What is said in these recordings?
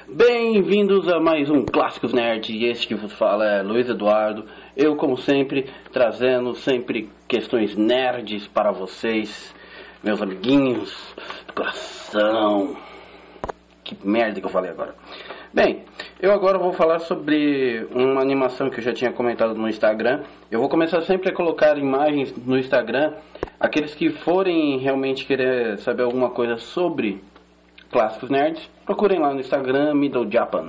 Bem-vindos a mais um Clássicos Nerd, e este que vos fala é Luiz Eduardo. Eu, como sempre, trazendo sempre questões nerds para vocês, meus amiguinhos do coração. Que merda que eu falei agora. Bem, eu agora vou falar sobre uma animação que eu já tinha comentado no Instagram. Eu vou começar sempre a colocar imagens no Instagram. Aqueles que forem realmente querer saber alguma coisa sobre Clássicos Nerds, procurem lá no Instagram, Middle Japan,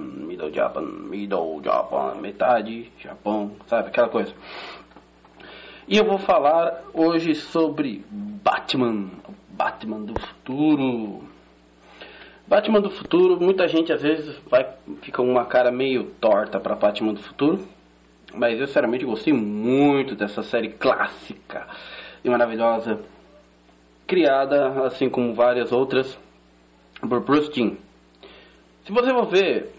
metade, Japão, sabe, aquela coisa. E eu vou falar hoje sobre Batman do futuro. Batman do futuro, muita gente às vezes fica uma cara meio torta para Batman do futuro, mas eu sinceramente gostei muito dessa série clássica e maravilhosa, criada, assim como várias outras, por Bruce Timm. Se você for ver,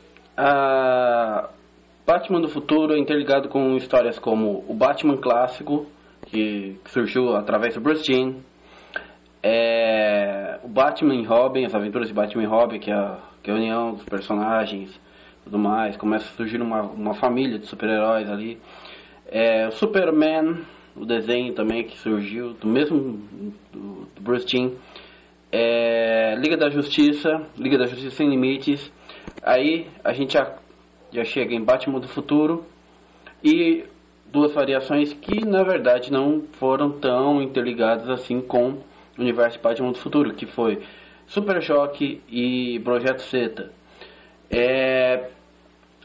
Batman do futuro é interligado com histórias como o Batman clássico, que surgiu através do Bruce Timm, o Batman e Robin, as aventuras de Batman e Robin, que é a união dos personagens e tudo mais, começa a surgir uma família de super-heróis ali. O Superman, o desenho também que surgiu do mesmo do Bruce Timm. Liga da Justiça Sem Limites. Aí a gente já chega em Batman do Futuro e duas variações que na verdade não foram tão interligadas assim com o universo de Batman do Futuro, que foi Super Choque e Projeto Zeta.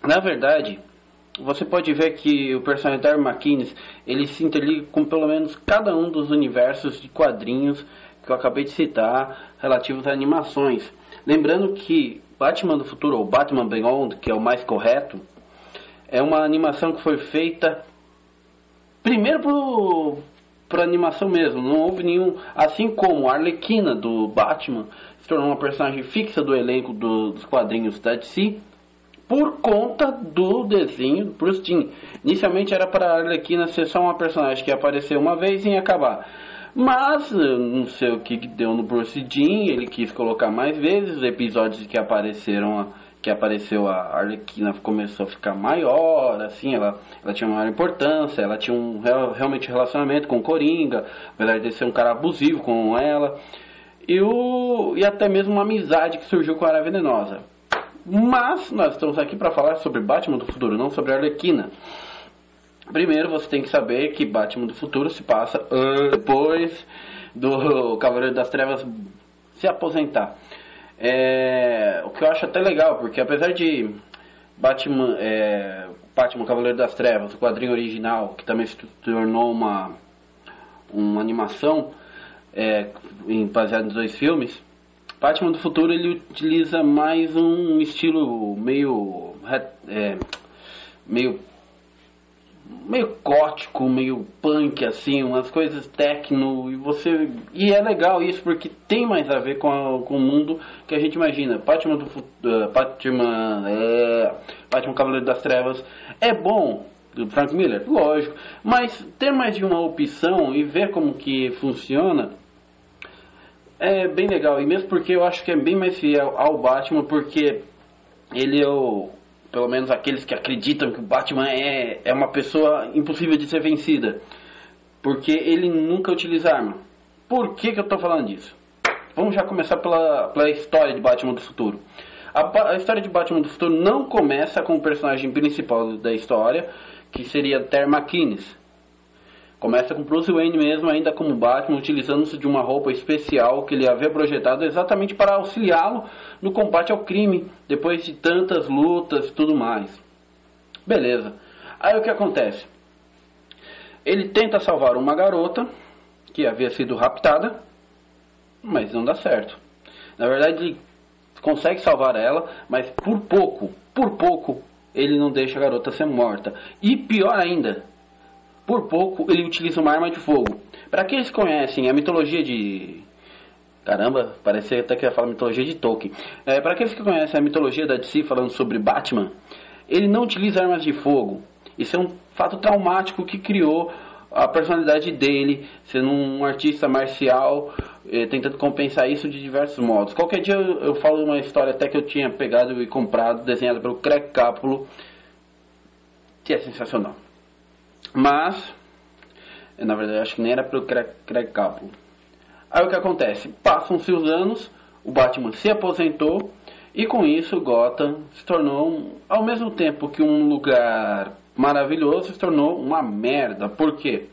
Na verdade, você pode ver que o personagem Terry McGinnis, ele se interliga com pelo menos cada um dos universos de quadrinhos que eu acabei de citar, relativos a animações. Lembrando que Batman do Futuro, ou Batman Beyond, que é o mais correto, é uma animação que foi feita primeiro para animação mesmo. Não houve nenhum, assim como a Arlequina do Batman se tornou uma personagem fixa do elenco dos quadrinhos da DC por conta do desenho do Bruce Timm. Inicialmente era para a Arlequina ser só uma personagem que apareceu uma vez e ia acabar. Mas não sei o que deu no Bruce Timm, ele quis colocar mais vezes. Os episódios que apareceu a Arlequina começou a ficar maior, assim, ela tinha maior importância, ela tinha realmente um relacionamento com o Coringa, apesar de ser um cara abusivo com ela, e até mesmo uma amizade que surgiu com a Ara Venenosa. Mas nós estamos aqui para falar sobre Batman do Futuro, não sobre a Arlequina. Primeiro você tem que saber que Batman do Futuro se passa depois do Cavaleiro das Trevas se aposentar. O que eu acho até legal, porque apesar de Batman Cavaleiro das Trevas, o quadrinho original, que também se tornou uma animação baseada em 2 filmes, Batman do Futuro ele utiliza mais um estilo meio gótico, meio punk, assim, umas coisas techno, e é legal isso porque tem mais a ver com o mundo que a gente imagina. Batman Cavaleiro das Trevas é bom, do Frank Miller, lógico, mas ter mais de uma opção e ver como que funciona é bem legal, e mesmo porque eu acho que é bem mais fiel ao Batman, porque ele pelo menos aqueles que acreditam que o Batman é uma pessoa impossível de ser vencida, porque ele nunca utiliza arma. Por que eu estou falando disso? Vamos já começar pela história de Batman do Futuro. A história de Batman do Futuro não começa com o personagem principal da história, que seria Terry McGinnis. Começa com Bruce Wayne mesmo, ainda como Batman, utilizando-se de uma roupa especial que ele havia projetado exatamente para auxiliá-lo no combate ao crime, depois de tantas lutas e tudo mais. Beleza. Aí o que acontece? Ele tenta salvar uma garota que havia sido raptada, mas não dá certo. Na verdade, ele consegue salvar ela, mas por pouco, ele não deixa a garota ser morta. E pior ainda, por pouco ele utiliza uma arma de fogo. Para aqueles que conhecem a mitologia de... Caramba, parecia até que ia falar mitologia de Tolkien. Para aqueles que conhecem a mitologia da DC falando sobre Batman, ele não utiliza armas de fogo. Isso é um fato traumático que criou a personalidade dele, sendo um artista marcial tentando compensar isso de diversos modos. Qualquer dia eu falo uma história até que eu tinha pegado e comprado, desenhada pelo Craig Capullo, que é sensacional. Mas, na verdade, eu acho que nem era pelo Craig Capullo. Aí o que acontece? Passam-se os anos, o Batman se aposentou, e com isso Gotham se tornou, ao mesmo tempo que um lugar maravilhoso, se tornou uma merda. Por quê?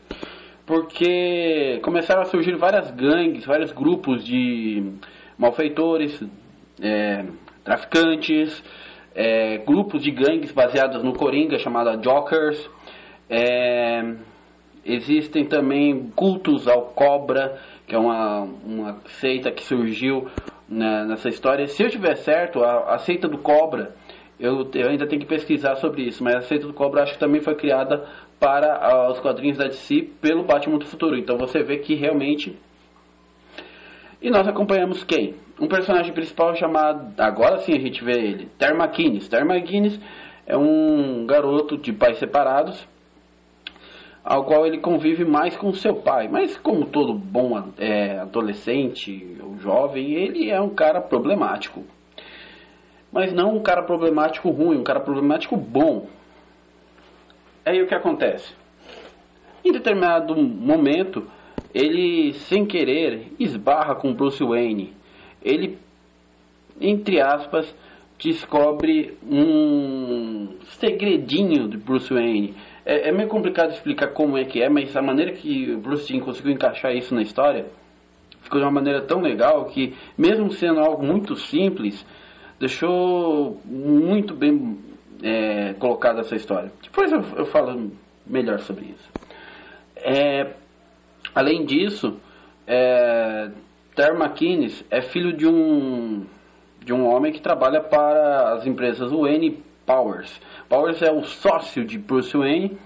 Porque começaram a surgir várias gangues, vários grupos de malfeitores, traficantes, grupos de gangues baseadas no Coringa, chamada Jokers. Existem também cultos ao Cobra, que é uma seita que surgiu nessa história. Se eu tiver certo, a seita do Cobra, eu ainda tenho que pesquisar sobre isso, mas a seita do Cobra acho que também foi criada para os quadrinhos da DC pelo Batman do Futuro. Então você vê que realmente... E nós acompanhamos quem? Um personagem principal chamado... Agora sim a gente vê ele. Terry McGinnis. Terry McGinnis é um garoto de pais separados, ao qual ele convive mais com seu pai. Mas como todo bom adolescente ou jovem, ele é um cara problemático. Mas não um cara problemático ruim, um cara problemático bom. Aí o que acontece? Em determinado momento, ele, sem querer, esbarra com Bruce Wayne. Ele, entre aspas, descobre um segredinho de Bruce Wayne. É meio complicado explicar como é que é, mas a maneira que o Bruce Timm conseguiu encaixar isso na história ficou de uma maneira tão legal que, mesmo sendo algo muito simples, deixou muito bem colocada essa história. Depois eu falo melhor sobre isso. Além disso, Terry McGinnis é filho de um homem que trabalha para as empresas Wayne Powers. Powers é o sócio de Bruce Wayne,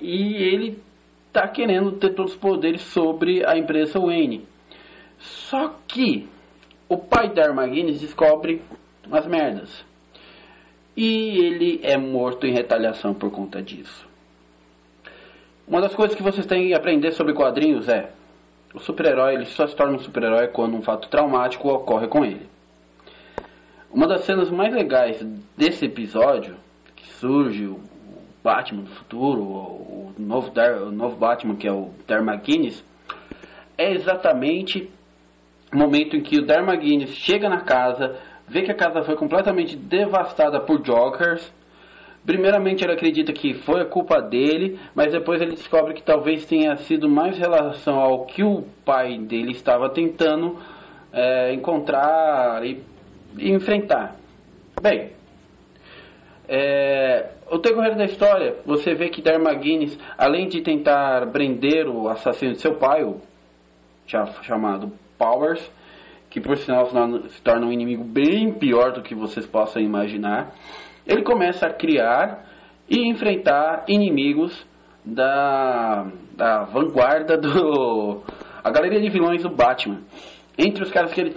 e ele está querendo ter todos os poderes sobre a empresa Wayne. Só que o pai de Terry McGinnis descobre umas merdas, e ele é morto em retaliação por conta disso. Uma das coisas que vocês têm que aprender sobre quadrinhos é: o super-herói ele só se torna um super-herói quando um fato traumático ocorre com ele. Uma das cenas mais legais desse episódio, que surge o Batman do futuro, o novo Batman, que é o Terry McGinnis, é exatamente o momento em que o Terry McGinnis chega na casa, vê que a casa foi completamente devastada por Jokers. Primeiramente ele acredita que foi a culpa dele, mas depois ele descobre que talvez tenha sido mais relação ao que o pai dele estava tentando encontrar e enfrentar. Bem, o decorrer da história, você vê que Terry McGinnis, além de tentar prender o assassino de seu pai, o chamado Powers, que por sinal se torna um inimigo bem pior do que vocês possam imaginar, ele começa a criar e enfrentar inimigos da vanguarda a galeria de vilões do Batman. Entre os caras que ele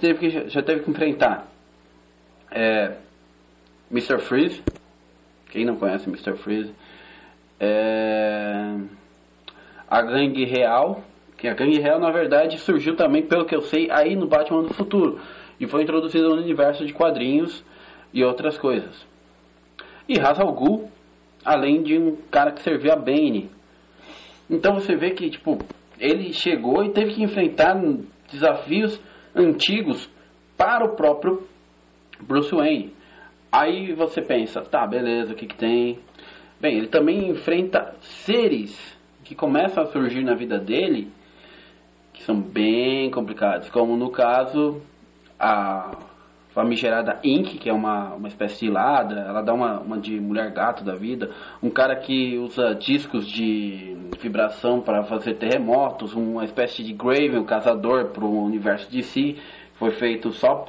já teve que enfrentar, Mr. Freeze. Quem não conhece Mr. Freeze? A Gangue Real. Que a Gangue Real, na verdade, surgiu também, pelo que eu sei, aí no Batman do Futuro. E foi introduzida no universo de quadrinhos e outras coisas. E Ra's al Ghul, além de um cara que servia a Bane. Então você vê que ele chegou e teve que enfrentar desafios antigos para o próprio Bruce Wayne. Aí você pensa, tá, beleza, o que tem? Bem, ele também enfrenta seres que começam a surgir na vida dele, que são bem complicados, como no caso a famigerada Ink, que é uma espécie de ladra. Ela dá uma de mulher gato da vida. Um cara que usa discos de vibração para fazer terremotos. Uma espécie de Graven, o caçador para o universo DC. Foi feito só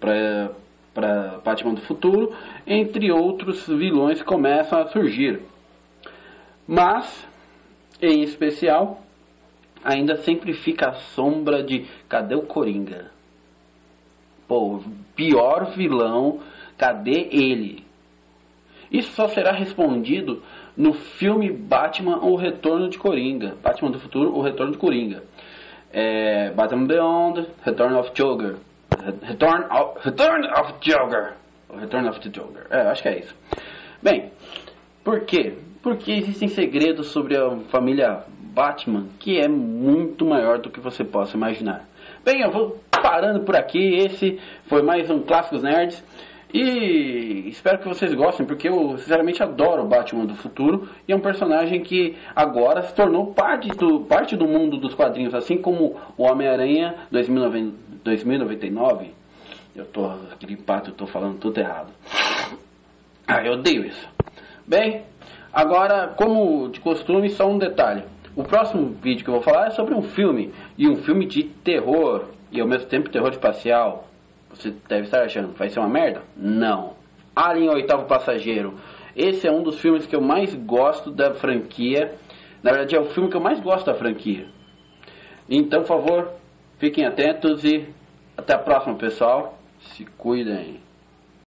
para Batman do Futuro. Entre outros vilões que começam a surgir. Mas, em especial, ainda sempre fica a sombra de: cadê o Coringa? Pô, pior vilão, cadê ele? Isso só será respondido no filme Batman, o Retorno de Coringa. Batman do Futuro, o Retorno de Coringa. Batman Beyond, Return of Joker. Return of Joker. Return of the Joker. Acho que é isso. Bem, por quê? Porque existem segredos sobre a família Batman que é muito maior do que você possa imaginar. Bem, eu vou parando por aqui. Esse foi mais um Clássicos Nerds. E espero que vocês gostem, porque eu sinceramente adoro o Batman do futuro. E é um personagem que agora se tornou parte do mundo dos quadrinhos, assim como o Homem-Aranha 2099. Eu tô gripado, eu tô falando tudo errado. Eu odeio isso. Bem, agora, como de costume, só um detalhe. O próximo vídeo que eu vou falar é sobre um filme. E um filme de terror. E ao mesmo tempo terror espacial. Você deve estar achando que vai ser uma merda? Não. Alien, o Oitavo Passageiro. Esse é um dos filmes que eu mais gosto da franquia. Na verdade, é o filme que eu mais gosto da franquia. Então, por favor, fiquem atentos e até a próxima, pessoal. Se cuidem.